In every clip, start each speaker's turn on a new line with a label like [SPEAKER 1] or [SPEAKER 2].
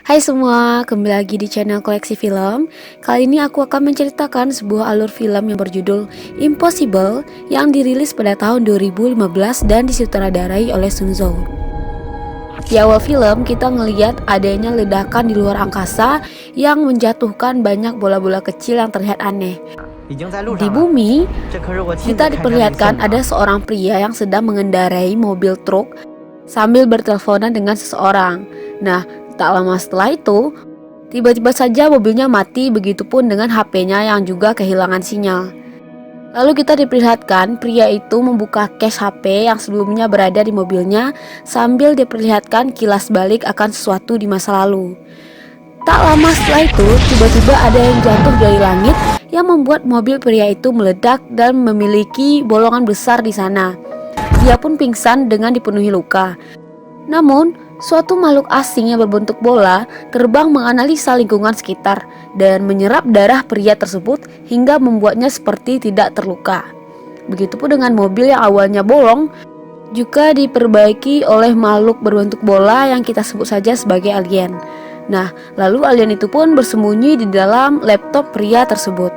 [SPEAKER 1] Hai semua, kembali lagi di channel Koleksi Film. Kali ini aku akan menceritakan sebuah alur film yang berjudul Impossible yang dirilis pada tahun 2015 dan disutradarai oleh Sun Zhou. Di awal film kita ngeliat adanya ledakan di luar angkasa yang menjatuhkan banyak bola-bola kecil yang terlihat aneh. Di bumi, kita diperlihatkan ada seorang pria yang sedang mengendarai mobil truk sambil berteleponan dengan seseorang. Nah, tak lama setelah itu, tiba-tiba saja mobilnya mati, begitupun dengan HP-nya yang juga kehilangan sinyal. Lalu kita diperlihatkan pria itu membuka case HP yang sebelumnya berada di mobilnya sambil diperlihatkan kilas balik akan sesuatu di masa lalu. Tak lama setelah itu, tiba-tiba ada yang jatuh dari langit yang membuat mobil pria itu meledak dan memiliki bolongan besar di sana. Dia pun pingsan dengan dipenuhi luka. Namun, suatu makhluk asing yang berbentuk bola terbang menganalisa lingkungan sekitar dan menyerap darah pria tersebut hingga membuatnya seperti tidak terluka. Begitupun dengan mobil yang awalnya bolong juga diperbaiki oleh makhluk berbentuk bola yang kita sebut saja sebagai alien. Nah, lalu alien itu pun bersembunyi di dalam laptop pria tersebut.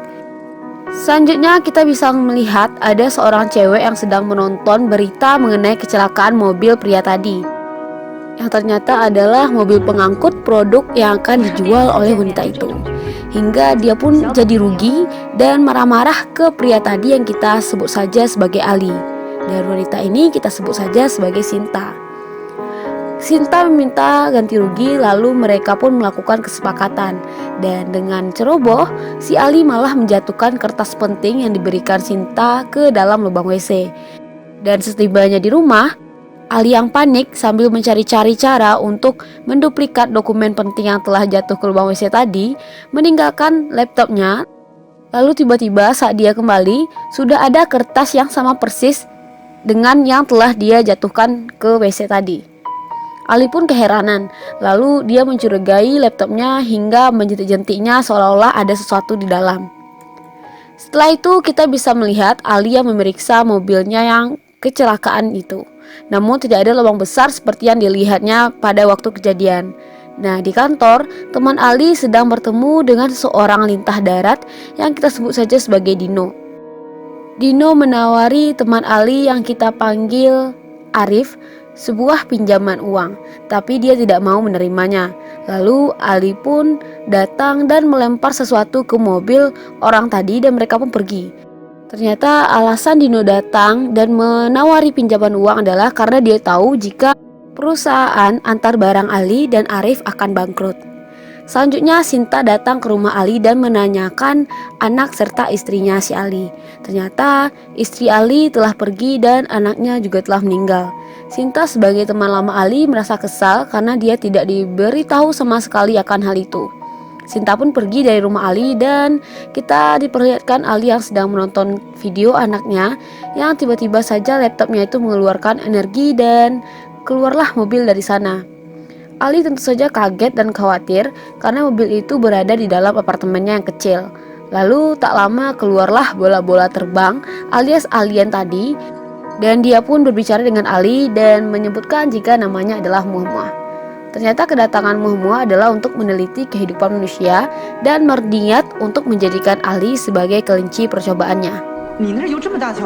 [SPEAKER 1] Selanjutnya kita bisa melihat ada seorang cewek yang sedang menonton berita mengenai kecelakaan mobil pria tadi, yang ternyata adalah mobil pengangkut produk yang akan dijual oleh wanita itu. Hingga dia pun jadi rugi dan marah-marah ke pria tadi yang kita sebut saja sebagai Ali. Dan wanita ini kita sebut saja sebagai Sinta. Sinta meminta ganti rugi, lalu mereka pun melakukan kesepakatan. Dan dengan ceroboh, si Ali malah menjatuhkan kertas penting yang diberikan Sinta ke dalam lubang WC. Dan setibanya di rumah, Ali yang panik sambil mencari-cari cara untuk menduplikat dokumen penting yang telah jatuh ke lubang WC tadi, meninggalkan laptopnya. Lalu tiba-tiba saat dia kembali, sudah ada kertas yang sama persis dengan yang telah dia jatuhkan ke WC tadi. Ali pun keheranan, lalu dia mencurigai laptopnya hingga menjentik-jentiknya seolah-olah ada sesuatu di dalam. Setelah itu kita bisa melihat Ali yang memeriksa mobilnya yang kecelakaan itu. Namun tidak ada lubang besar seperti yang dilihatnya pada waktu kejadian. Nah, di kantor, teman Ali sedang bertemu dengan seorang lintah darat yang kita sebut saja sebagai Dino. Dino menawari teman Ali yang kita panggil Arif sebuah pinjaman uang, tapi dia tidak mau menerimanya. Lalu Ali pun datang dan melempar sesuatu ke mobil orang tadi dan mereka pun pergi. Ternyata alasan Dino datang dan menawari pinjaman uang adalah karena dia tahu jika perusahaan antar barang Ali dan Arif akan bangkrut. Selanjutnya Sinta datang ke rumah Ali dan menanyakan anak serta istrinya si Ali. Ternyata istri Ali telah pergi dan anaknya juga telah meninggal. Sinta sebagai teman lama Ali merasa kesal karena dia tidak diberitahu sama sekali akan hal itu. Sinta pun pergi dari rumah Ali dan kita diperlihatkan Ali yang sedang menonton video anaknya yang tiba-tiba saja laptopnya itu mengeluarkan energi dan keluarlah mobil dari sana. Ali tentu saja kaget dan khawatir karena mobil itu berada di dalam apartemennya yang kecil. Lalu tak lama keluarlah bola-bola terbang alias alien tadi, dan dia pun berbicara dengan Ali dan menyebutkan jika namanya adalah Muah-Muah. Ternyata kedatangan Muah-Muah adalah untuk meneliti kehidupan manusia dan berniat untuk menjadikan Ali sebagai kelinci percobaannya.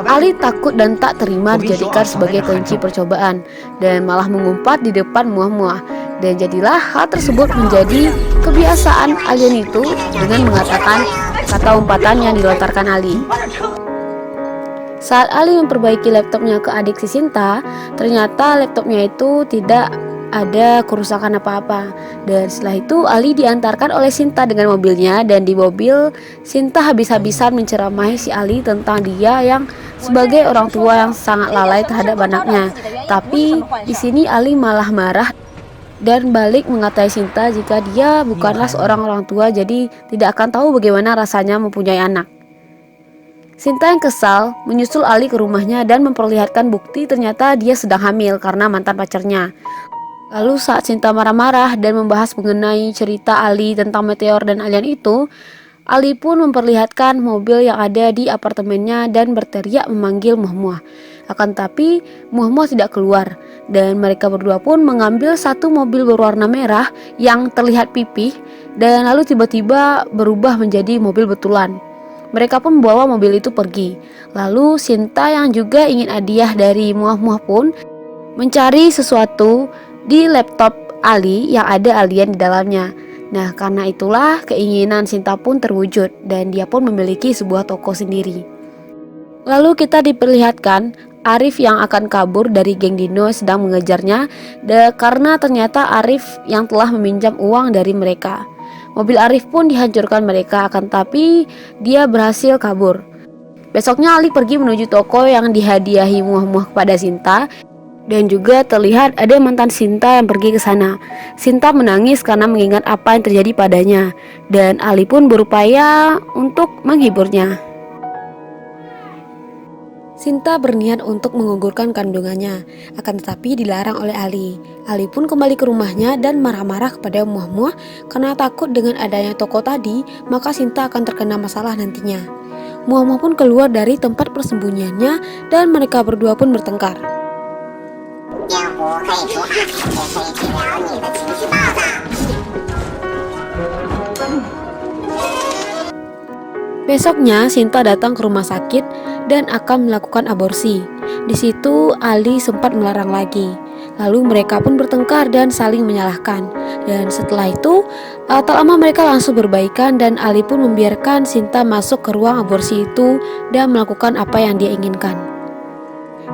[SPEAKER 1] Ali takut dan tak terima dijadikan sebagai kelinci percobaan dan malah mengumpat di depan Muah-Muah. Dan jadilah hal tersebut menjadi kebiasaan alien itu dengan mengatakan kata umpatan yang dilontarkan Ali. Saat Ali memperbaiki laptopnya ke adik si Sinta, ternyata laptopnya itu tidak ada kerusakan apa-apa. Dan setelah itu Ali diantarkan oleh Sinta dengan mobilnya, dan di mobil Sinta habis-habisan menceramahi si Ali tentang dia yang sebagai orang tua yang sangat lalai terhadap anaknya. Tapi di sini Ali malah marah dan balik mengatai Sinta jika dia bukanlah seorang orang tua, jadi tidak akan tahu bagaimana rasanya mempunyai anak. Sinta yang kesal menyusul Ali ke rumahnya dan memperlihatkan bukti ternyata dia sedang hamil karena mantan pacarnya. Lalu saat Sinta marah-marah dan membahas mengenai cerita Ali tentang meteor dan alien itu, Ali pun memperlihatkan mobil yang ada di apartemennya dan berteriak memanggil Muah-Muah. Akan tapi Muah-Muah tidak keluar, dan mereka berdua pun mengambil satu mobil berwarna merah yang terlihat pipih dan lalu tiba-tiba berubah menjadi mobil betulan. Mereka pun membawa mobil itu pergi. Lalu Sinta yang juga ingin hadiah dari Muah-Muah pun mencari sesuatu di laptop Ali yang ada alien di dalamnya. Nah, karena itulah keinginan Sinta pun terwujud dan dia pun memiliki sebuah toko sendiri. Lalu kita diperlihatkan Arif yang akan kabur dari geng Dino sedang mengejarnya karena ternyata Arif yang telah meminjam uang dari mereka. Mobil Arif pun dihancurkan mereka, akan tapi dia berhasil kabur. Besoknya Ali pergi menuju toko yang dihadiahi Muah-Muah kepada Sinta. Dan juga terlihat ada mantan Sinta yang pergi ke sana. Sinta menangis karena mengingat apa yang terjadi padanya, dan Ali pun berupaya untuk menghiburnya. Sinta berniat untuk menggugurkan kandungannya, akan tetapi dilarang oleh Ali. Ali pun kembali ke rumahnya dan marah-marah kepada Muah-Muah karena takut dengan adanya toko tadi, maka Sinta akan terkena masalah nantinya. Muah-Muah pun keluar dari tempat persembunyiannya dan mereka berdua pun bertengkar. Besoknya Sinta datang ke rumah sakit dan akan melakukan aborsi. Di situ Ali sempat melarang lagi. Lalu mereka pun bertengkar dan saling menyalahkan. Dan setelah itu tak lama mereka langsung berbaikan dan Ali pun membiarkan Sinta masuk ke ruang aborsi itu dan melakukan apa yang dia inginkan.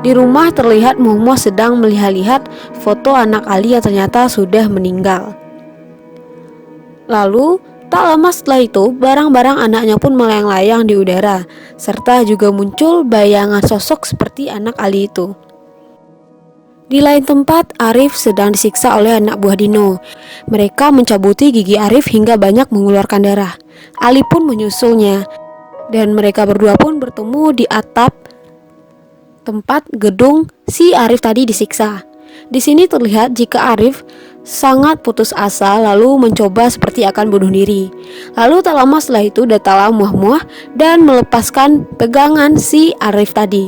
[SPEAKER 1] Di rumah terlihat Muah-Muah sedang melihat-lihat foto anak Ali yang ternyata sudah meninggal. Lalu tak lama setelah itu barang-barang anaknya pun melayang-layang di udara, serta juga muncul bayangan sosok seperti anak Ali itu. Di lain tempat, Arif sedang disiksa oleh anak buah Dino. Mereka mencabuti gigi Arif hingga banyak mengeluarkan darah. Ali pun menyusulnya, dan mereka berdua pun bertemu di atap tempat gedung si Arif tadi disiksa. Di sini terlihat jika Arif sangat putus asa lalu mencoba seperti akan bunuh diri. Lalu tak lama setelah itu datanglah Muah-Muah dan melepaskan pegangan si Arif tadi.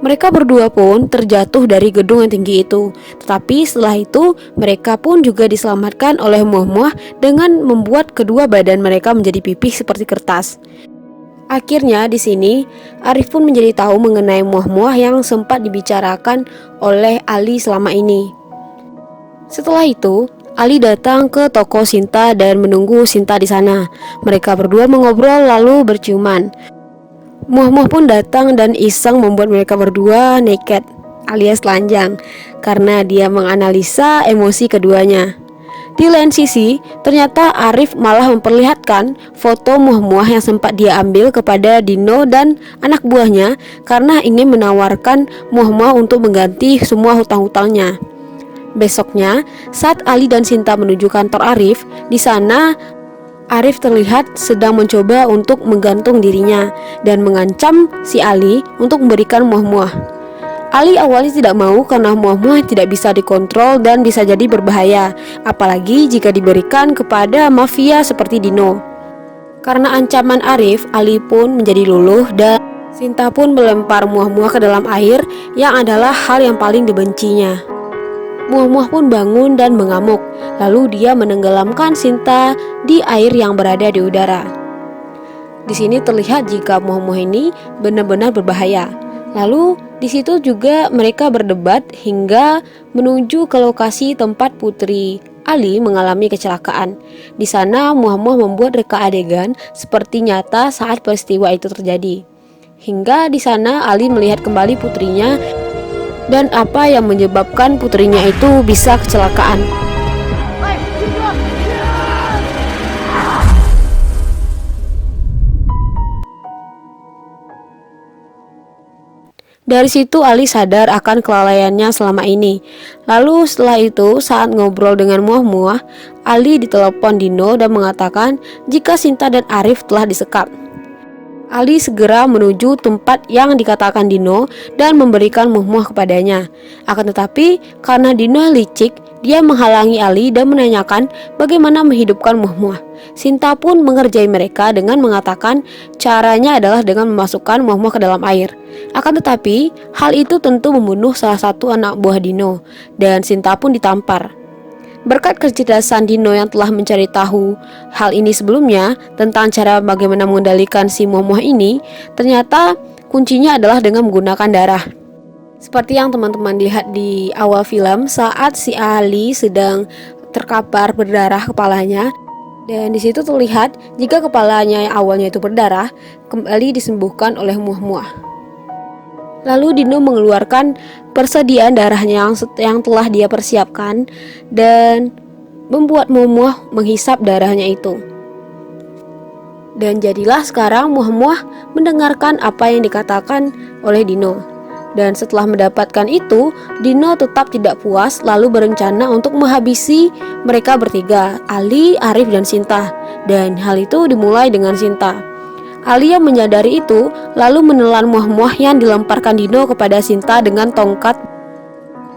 [SPEAKER 1] Mereka berdua pun terjatuh dari gedung yang tinggi itu. Tetapi setelah itu mereka pun juga diselamatkan oleh Muah-Muah dengan membuat kedua badan mereka menjadi pipih seperti kertas. Akhirnya di sini Arif pun menjadi tahu mengenai Muah-Muah yang sempat dibicarakan oleh Ali selama ini. Setelah itu Ali datang ke toko Sinta dan menunggu Sinta di sana. Mereka berdua mengobrol lalu berciuman. Muah-Muah pun datang dan iseng membuat mereka berdua naked alias telanjang karena dia menganalisa emosi keduanya. Di lain sisi, ternyata Arif malah memperlihatkan foto Muah-Muah yang sempat dia ambil kepada Dino dan anak buahnya karena ingin menawarkan Muah-Muah untuk mengganti semua hutang-hutangnya. Besoknya, saat Ali dan Sinta menuju kantor Arif, di sana Arif terlihat sedang mencoba untuk menggantung dirinya dan mengancam si Ali untuk memberikan Muah-Muah. Ali awalnya tidak mau karena Muah-Muah tidak bisa dikontrol dan bisa jadi berbahaya, apalagi jika diberikan kepada mafia seperti Dino. Karena ancaman Arif, Ali pun menjadi luluh dan Sinta pun melempar Muah-Muah ke dalam air yang adalah hal yang paling dibencinya. Muah-Muah pun bangun dan mengamuk. Lalu dia menenggelamkan Sinta di air yang berada di udara. Di sini terlihat jika Muah-Muah ini benar-benar berbahaya. Lalu di situ juga mereka berdebat hingga menuju ke lokasi tempat Putri Ali mengalami kecelakaan. Di sana Muah-Muah membuat reka adegan seperti nyata saat peristiwa itu terjadi. Hingga di sana Ali melihat kembali putrinya dan apa yang menyebabkan putrinya itu bisa kecelakaan. Dari situ Ali sadar akan kelalaiannya selama ini. Lalu setelah itu saat ngobrol dengan Muah-Muah, Ali ditelepon Dino dan mengatakan jika Sinta dan Arif telah disekap. Ali segera menuju tempat yang dikatakan Dino dan memberikan muah-muah kepadanya. Akan tetapi karena Dino licik, dia menghalangi Ali dan menanyakan bagaimana menghidupkan muah-muah. Sinta pun mengerjai mereka dengan mengatakan caranya adalah dengan memasukkan muah-muah ke dalam air. Akan tetapi hal itu tentu membunuh salah satu anak buah Dino dan Sinta pun ditampar. Berkat kecerdasan Dino yang telah mencari tahu hal ini sebelumnya tentang cara bagaimana mengendalikan si muah-muah ini, ternyata kuncinya adalah dengan menggunakan darah. Seperti yang teman-teman lihat di awal film saat si Ali sedang terkapar berdarah kepalanya, dan di situ terlihat jika kepalanya yang awalnya itu berdarah kembali disembuhkan oleh muah-muah. Lalu Dino mengeluarkan persediaan darahnya yang telah dia persiapkan dan membuat muah-muah menghisap darahnya itu. Dan jadilah sekarang muah-muah mendengarkan apa yang dikatakan oleh Dino. Dan setelah mendapatkan itu, Dino tetap tidak puas lalu berencana untuk menghabisi mereka bertiga, Ali, Arif, dan Sinta. Dan hal itu dimulai dengan Sinta. Ali yang menyadari itu lalu menelan muah-muah yang dilemparkan Dino kepada Sinta dengan tongkat.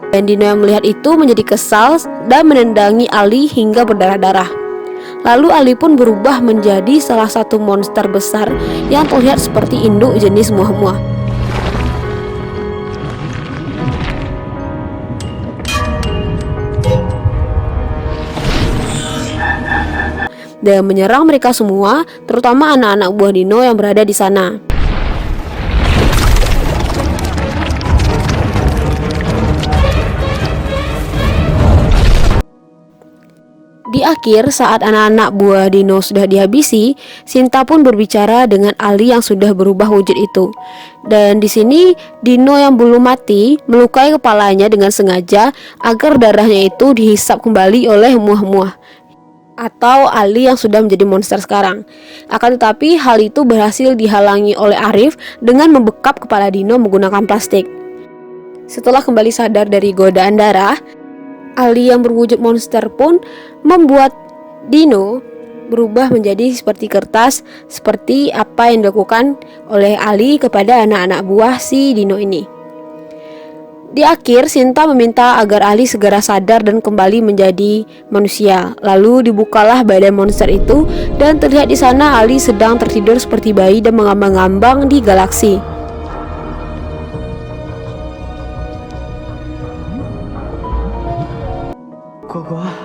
[SPEAKER 1] Dan Dino yang melihat itu menjadi kesal dan menendangi Ali hingga berdarah-darah. Lalu Ali pun berubah menjadi salah satu monster besar yang terlihat seperti induk jenis muah-muah. Dan menyerang mereka semua, terutama anak-anak buah Dino yang berada di sana. Di akhir, saat anak-anak buah Dino sudah dihabisi, Sinta pun berbicara dengan Ali yang sudah berubah wujud itu. Dan di sini Dino yang belum mati melukai kepalanya dengan sengaja agar darahnya itu dihisap kembali oleh muah-muah atau Ali yang sudah menjadi monster sekarang. Akan tetapi hal itu berhasil dihalangi oleh Arif dengan membekap kepala Dino menggunakan plastik. Setelah kembali sadar dari godaan darah, Ali yang berwujud monster pun membuat Dino berubah menjadi seperti kertas, seperti apa yang dilakukan oleh Ali kepada anak-anak buah si Dino ini. Di akhir, Sinta meminta agar Ali segera sadar dan kembali menjadi manusia. Lalu dibukalah badan monster itu dan terlihat di sana Ali sedang tertidur seperti bayi dan mengambang-ambang di galaksi.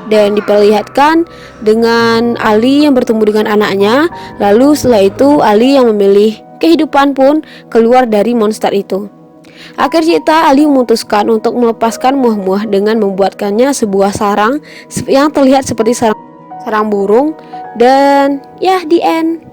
[SPEAKER 1] Dan diperlihatkan dengan Ali yang bertemu dengan anaknya. Lalu setelah itu Ali yang memilih kehidupan pun keluar dari monster itu. Akhir cerita, Ali memutuskan untuk melepaskan muah-muah dengan membuatkannya sebuah sarang yang terlihat seperti sarang burung. Dan ya, the end.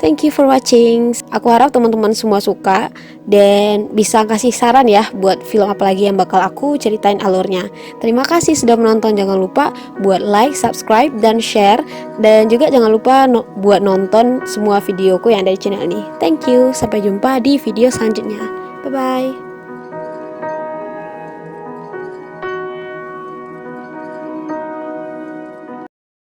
[SPEAKER 1] Thank you for watching. Aku harap teman-teman semua suka dan bisa kasih saran ya buat film apa lagi yang bakal aku ceritain alurnya. Terima kasih sudah menonton. Jangan lupa buat like, subscribe, dan share. Dan juga jangan lupa buat nonton semua videoku yang ada di channel ini. Thank you. Sampai jumpa di video selanjutnya. Bye-bye.